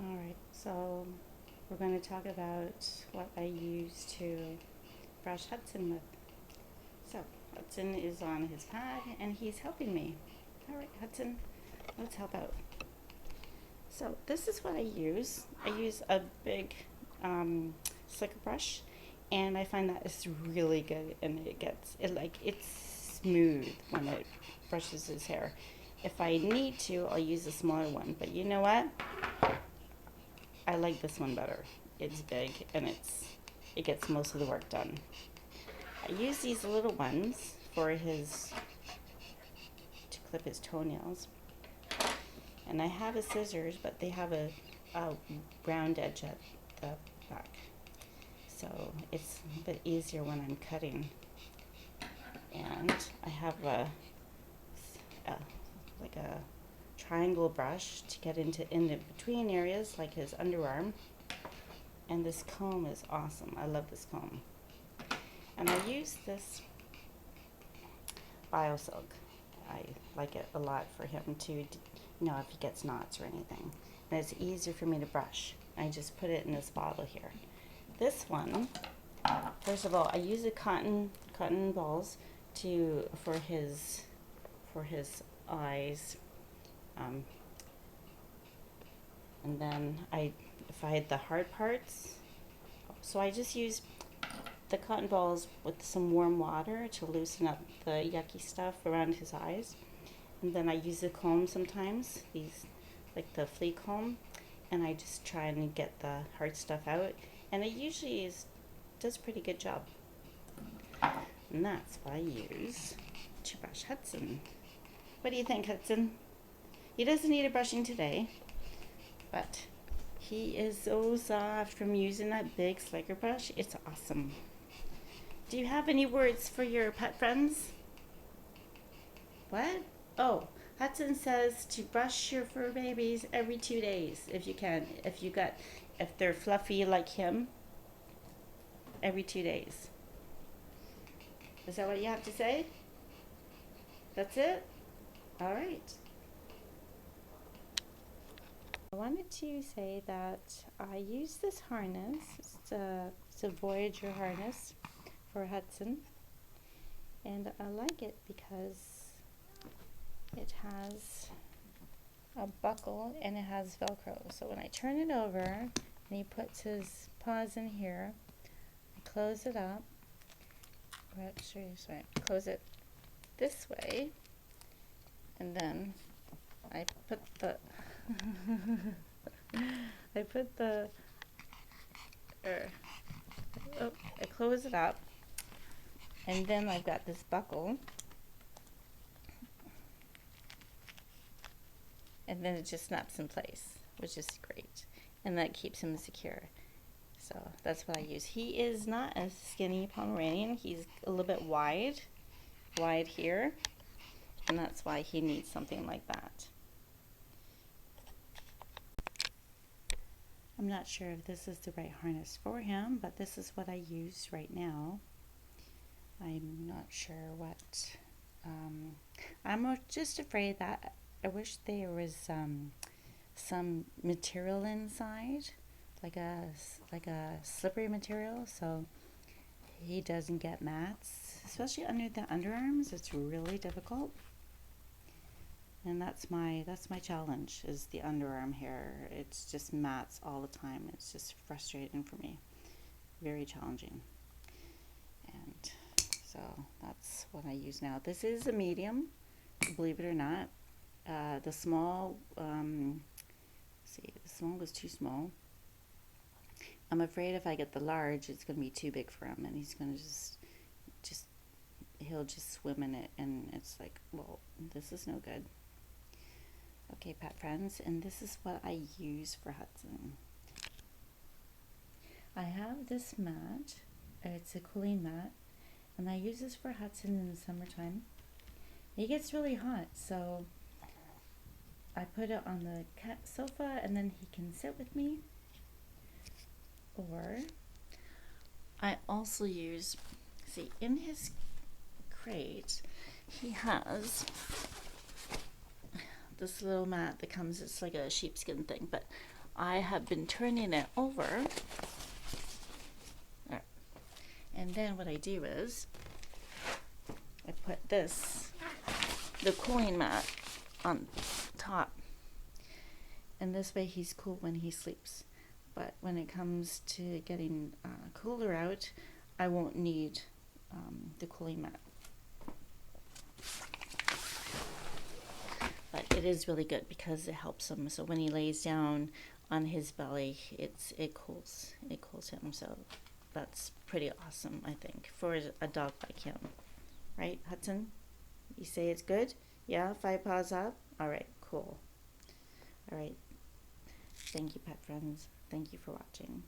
Alright, so we're going to talk about what I use to brush Hudson with. So, Hudson is on his pad and he's helping me. Alright, Hudson, let's help out. So, this is what I use. I use a big slicker brush, and I find that it's really good, and it's smooth when it brushes his hair. If I need to, I'll use a smaller one, but you know what? I like this one better. It's big and it gets most of the work done. I use these little ones for his to clip his toenails. And I have a scissors, but they have a round edge at the back. So it's a bit easier when I'm cutting. And I have a like a triangle brush to get into in between areas like his underarm. And this comb is awesome. I love this comb. And I use this BioSilk. I like it a lot for him to, if he gets knots or anything. And it's easier for me to brush. I just put it in this bottle here. This one, first of all, I use a cotton balls for his eyes. And then if I had the hard parts, so I just use the cotton balls with some warm water to loosen up the yucky stuff around his eyes. And then I use the comb sometimes, like the flea comb, and I just try and get the hard stuff out. And it usually does a pretty good job. And that's what I use to brush Hudson. What do you think, Hudson? He doesn't need a brushing today, but he is so soft from using that big slicker brush. It's awesome. Do you have any words for your pet friends? What? Oh, Hudson says to brush your fur babies every 2 days if you can. If they're fluffy like him, every 2 days. Is that what you have to say? That's it? All right. I wanted to say that I use this harness. It's a Voyager harness for Hudson, and I like it because it has a buckle and it has Velcro. So when I turn it over and he puts his paws in here, I close it up. Close it this way, and then I put the I close it up, and then I've got this buckle, and then it just snaps in place, which is great, and that keeps him secure. So that's what I use. He is not a skinny Pomeranian. He's a little bit wide here, and that's why he needs something like that. I'm not sure if this is the right harness for him, but this is what I use right now. I'm not sure what. I'm just afraid that I wish there was some material inside, like a slippery material, so he doesn't get mats, especially under the underarms. It's really difficult, and that's my challenge, is the underarm hair. It's just mats all the time. It's just frustrating for me, very challenging. And so that's what I use now. This is a medium, believe it or not. The small, the small was too small. I'm afraid if I get the large, it's going to be too big for him, and he's going to he'll just swim in it, and it's like, well, this is no good. Okay, pet friends, and this is what I use for Hudson. I have this mat. It's a cooling mat, and I use this for Hudson in the summertime. It gets really hot, so I put it on the cat sofa, and then he can sit with me. Or I also use, in his crate, he has this little mat that comes, it's like a sheepskin thing, but I have been turning it over. And then what I do is I put the cooling mat on top. And this way he's cool when he sleeps. But when it comes to getting cooler out, I won't need the cooling mat. But it is really good because it helps him. So when he lays down on his belly, it cools him. So that's pretty awesome, I think, for a dog like him. Right, Hudson? You say it's good? Yeah, 5 paws up? All right, cool. All right. Thank you, pet friends. Thank you for watching.